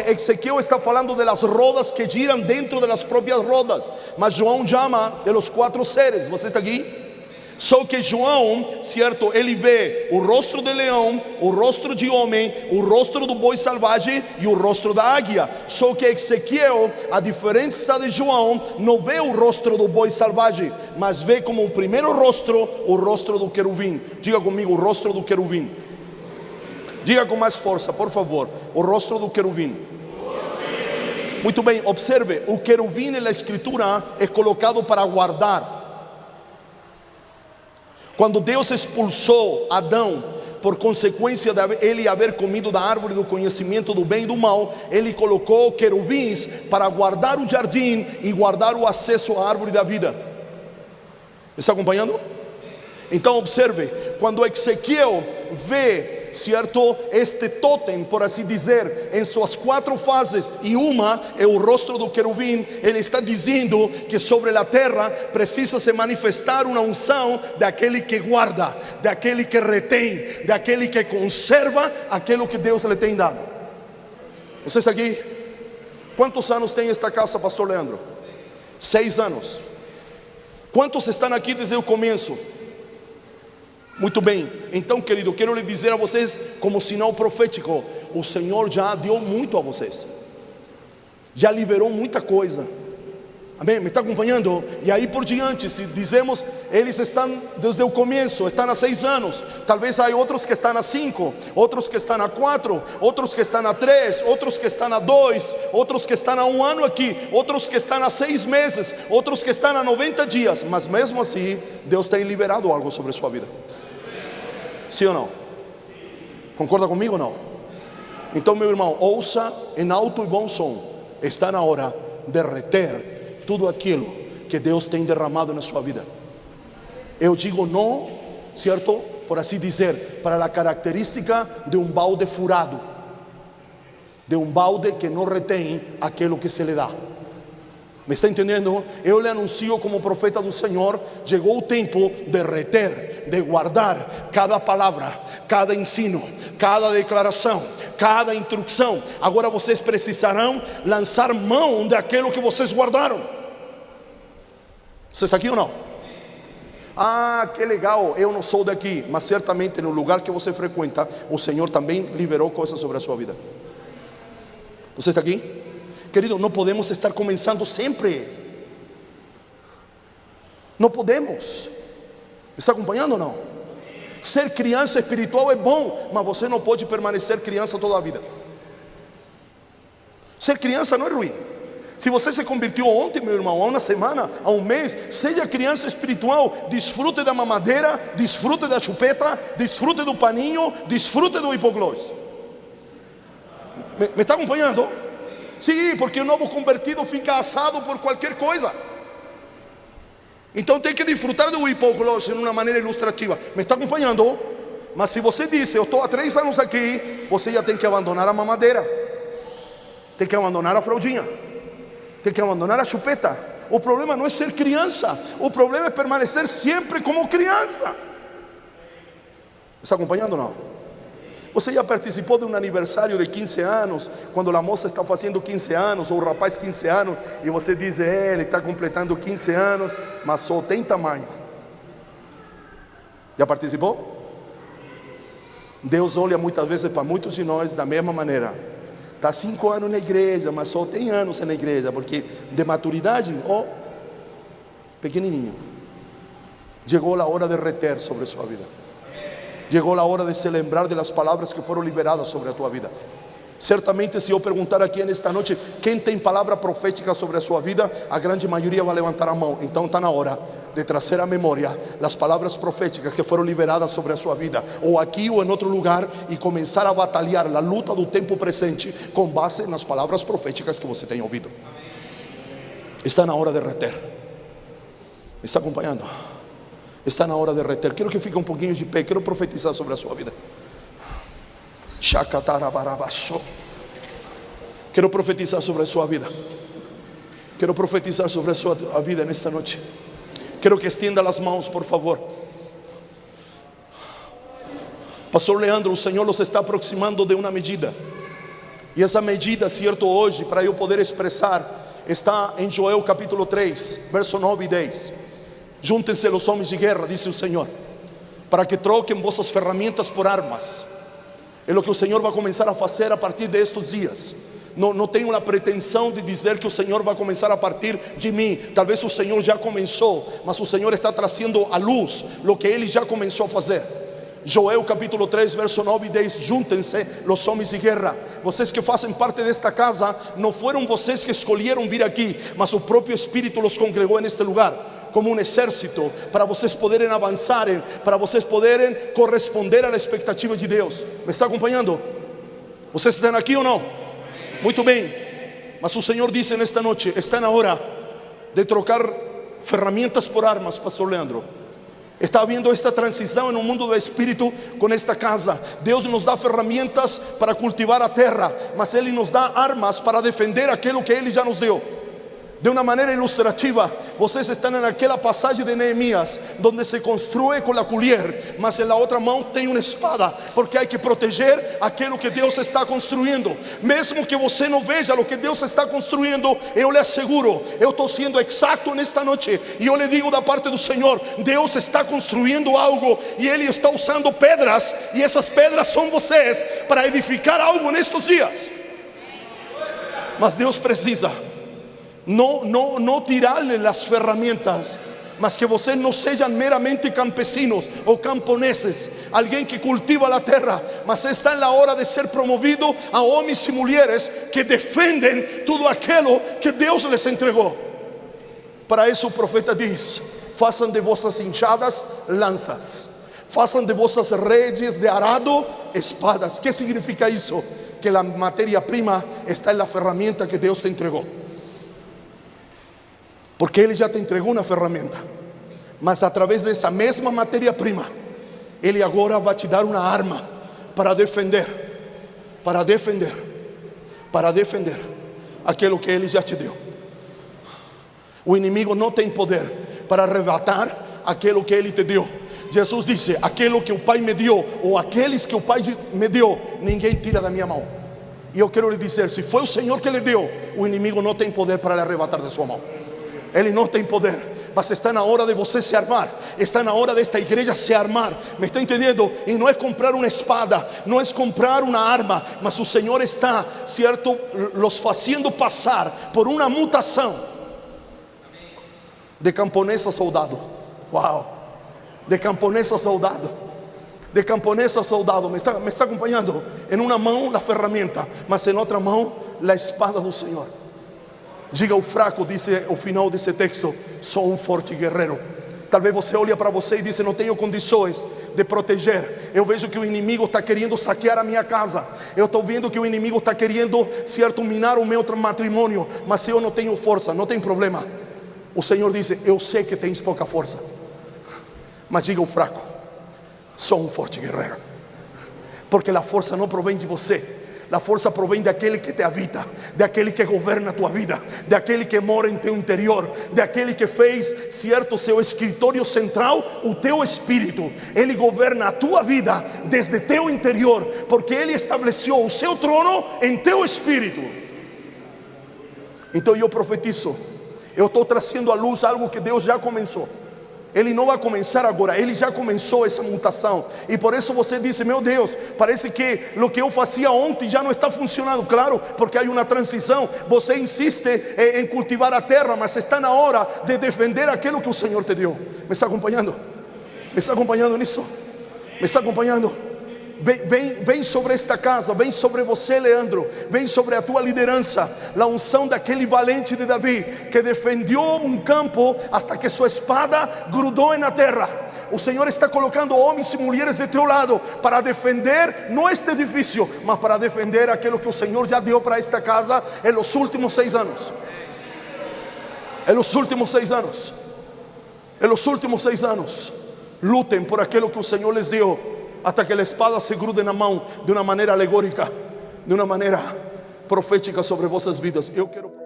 Ezequiel está falando de las rodas que giram dentro de las próprias rodas, mas João chama de los 4 seres. Você está aqui? Só que João, certo, ele vê o rosto de leão, o rosto de homem, o rosto do boi selvagem e o rosto da águia. Só que Ezequiel, a diferença de João, não vê o rosto do boi selvagem, mas vê como o primeiro rosto, o rosto do querubim. Diga comigo: o rosto do querubim. Diga com mais força, por favor: o rosto do querubim. Muito bem, observe, o querubim na escritura é colocado para guardar. Quando Deus expulsou Adão, por consequência de ele haver comido da árvore do conhecimento do bem e do mal, ele colocou querubins para guardar o jardim e guardar o acesso à árvore da vida. Está acompanhando? Então observe, quando Ezequiel vê, certo, este totem, por assim dizer, em suas 4 fases, e uma é o rosto do querubim, ele está dizendo que sobre a terra precisa se manifestar uma unção daquele que guarda, daquele que retém, daquele que conserva aquilo que Deus lhe tem dado. Você está aqui? Quantos anos tem esta casa, pastor Leandro? 6 anos. Quantos estão aqui desde o começo? Muito bem, então, querido, quero lhe dizer a vocês, como sinal profético, o Senhor já deu muito a vocês, já liberou muita coisa. Amém? Me está acompanhando? E aí por diante, se dizemos, eles estão desde o começo, estão há 6 anos. Talvez há outros que estão há 5, outros que estão há 4, outros que estão há 3, outros que estão há 2, outros que estão há 1 ano aqui, outros que estão há 6 meses, outros que estão há 90 dias. Mas mesmo assim, Deus tem liberado algo sobre a sua vida. Sim ou não? Concorda comigo ou não? Então, meu irmão, ouça em alto e bom som. Está na hora de reter tudo aquilo que Deus tem derramado na sua vida. Eu digo não, certo? Por assim dizer, para a característica de um balde furado, de um balde que não retém aquilo que se lhe dá. Me está entendendo? Eu lhe anuncio como profeta do Senhor, chegou o tempo de reter, de guardar cada palavra, cada ensino, cada declaração, cada instrução. Agora vocês precisarão lançar mão daquilo que vocês guardaram. Você está aqui ou não? Ah, que legal, eu não sou daqui, mas certamente no lugar que você frequenta, o Senhor também liberou coisas sobre a sua vida. Você está aqui? Querido, não podemos estar começando sempre. Não podemos. Está acompanhando ou não? Ser criança espiritual é bom, mas você não pode permanecer criança toda a vida. Ser criança não é ruim. Se você se convertiu ontem, meu irmão, há 1 semana, há 1 mês, seja criança espiritual, desfrute da mamadeira, desfrute da chupeta, desfrute do paninho, desfrute do hipoglós. Me está acompanhando? Sim, porque o novo convertido fica assado por qualquer coisa. Então tem que desfrutar do hipoglós de uma maneira ilustrativa. Me está acompanhando? Mas se você disse, eu estou há 3 anos aqui, você já tem que abandonar a mamadeira, tem que abandonar a fraldinha, tem que abandonar a chupeta. O problema não é ser criança, o problema é permanecer sempre como criança. Está acompanhando ou não? Você já participou de um aniversário de 15 anos, quando a moça está fazendo 15 anos, ou o rapaz 15 anos, e você diz, ele está completando 15 anos, mas só tem tamanho. Já participou? Deus olha muitas vezes para muitos de nós da mesma maneira. Está 5 anos na igreja, mas só tem anos na igreja, porque de maturidade, pequenininho. Chegou a hora de reter sobre a sua vida. Chegou a hora de se lembrar das palavras que foram liberadas sobre a tua vida. Certamente, se eu perguntar aqui nesta noite, quem tem palavra profética sobre a sua vida, a grande maioria vai levantar a mão. Então está na hora de trazer à memória as palavras proféticas que foram liberadas sobre a sua vida, ou aqui ou em outro lugar, e começar a batalhar a luta do tempo presente com base nas palavras proféticas que você tem ouvido. Está na hora de reter. Me está acompanhando? Está na hora de reter. Quero que fique um pouquinho de pé. Quero profetizar sobre a sua vida. Quero profetizar sobre a sua vida. Quero profetizar sobre a sua vida nesta noite. Quero que estenda as mãos, por favor. Pastor Leandro, o Senhor nos está aproximando de uma medida. E essa medida, certo, hoje, para eu poder expressar, está em Joel capítulo 3, verso 9 e 10. Juntem-se os homens de guerra, disse o Senhor, para que troquem vossas ferramentas por armas. É o que o Senhor vai começar a fazer a partir destes dias. Não tenho a pretensão de dizer que o Senhor vai começar a partir de mim. Talvez o Senhor já começou, mas o Senhor está trazendo à luz o que Ele já começou a fazer. Joel capítulo 3, verso 9 e 10. Juntem-se os homens de guerra. Vocês que fazem parte desta casa, não foram vocês que escolheram vir aqui, mas o próprio Espírito los congregou neste lugar, como um exército, para vocês poderem avançarem, para vocês poderem corresponder à expectativa de Deus. Me está acompanhando? Vocês estão aqui ou não? Muito bem, mas o Senhor disse nesta noite: está na hora de trocar ferramentas por armas, Pastor Leandro. Está havendo esta transição no mundo do Espírito com esta casa. Deus nos dá ferramentas para cultivar a terra, mas Ele nos dá armas para defender aquilo que Ele já nos deu. De uma maneira ilustrativa, vocês estão naquela passagem de Neemias, onde se constrói com a colher, mas na outra mão tem uma espada, porque há que proteger aquilo que Deus está construindo. Mesmo que você não veja o que Deus está construindo, eu lhe asseguro, eu estou sendo exato nesta noite, e eu lhe digo da parte do Senhor: Deus está construindo algo, e Ele está usando pedras, e essas pedras são vocês, para edificar algo nestes dias. Mas Deus precisa não tirar-lhe as ferramentas, mas que vocês não sejam meramente campesinos ou camponeses, alguém que cultiva a terra, mas está na hora de ser promovido a homens e mulheres que defendem tudo aquilo que Deus les entregou. Para isso o profeta diz: façam de vossas enxadas lanças, façam de vossas redes de arado espadas. Que significa isso? Que a matéria-prima está na ferramenta que Deus te entregou. Porque Ele já te entregou uma ferramenta, mas através dessa mesma matéria-prima, Ele agora vai te dar uma arma para defender, para defender, para defender aquilo que Ele já te deu. O inimigo não tem poder para arrebatar aquilo que Ele te deu. Jesus disse: aquilo que o Pai me deu, ou aqueles que o Pai me deu, ninguém tira da minha mão. E eu quero lhe dizer: se foi o Senhor que lhe deu, o inimigo não tem poder para lhe arrebatar da sua mão. Ele não tem poder, mas está na hora de você se armar. Está na hora desta igreja se armar. Me está entendendo? E não é comprar uma espada, não é comprar uma arma, mas o Senhor está, certo, los fazendo passar por uma mutação de camponesa a soldado. Uau! De camponesa a soldado. De camponesa a soldado. Me está acompanhando? Em uma mão a ferramenta, mas em outra mão a espada do Senhor. Diga o fraco, disse o final desse texto: sou um forte guerreiro. Talvez você olhe para você e diz: não tenho condições de proteger. Eu vejo que o inimigo está querendo saquear a minha casa. Eu estou vendo que o inimigo está querendo, certo, minar o meu matrimônio. Mas eu não tenho força. Não tem problema. O Senhor diz: eu sei que tens pouca força, mas diga o fraco: sou um forte guerreiro. Porque a força não provém de você. A força provém daquele que te habita, daquele que governa a tua vida, daquele que mora em teu interior, daquele que fez, certo, seu escritório central, o teu espírito. Ele governa a tua vida desde teu interior, porque Ele estabeleceu o seu trono em teu espírito. Então eu profetizo, eu estou trazendo à luz algo que Deus já começou. Ele não vai começar agora, Ele já começou essa mutação. E por isso você diz: meu Deus, parece que o que eu fazia ontem já não está funcionando. Claro, porque há uma transição. Você insiste em cultivar a terra, mas está na hora de defender aquilo que o Senhor te deu. Me está acompanhando? Me está acompanhando nisso? Me está acompanhando? vem sobre esta casa, vem sobre você, Leandro, vem sobre a tua liderança, a unção daquele valente de Davi, que defendeu um campo hasta que sua espada grudou na terra. O Senhor está colocando homens e mulheres de teu lado para defender, não este edifício, mas para defender aquilo que o Senhor já deu para esta casa em los últimos 6 anos. Em los últimos 6 anos. Em los últimos 6 anos. Lutem por aquilo que o Senhor les deu, hasta que a espada se grude na mão, de uma maneira alegórica, de uma maneira profética sobre vossas vidas. Eu quero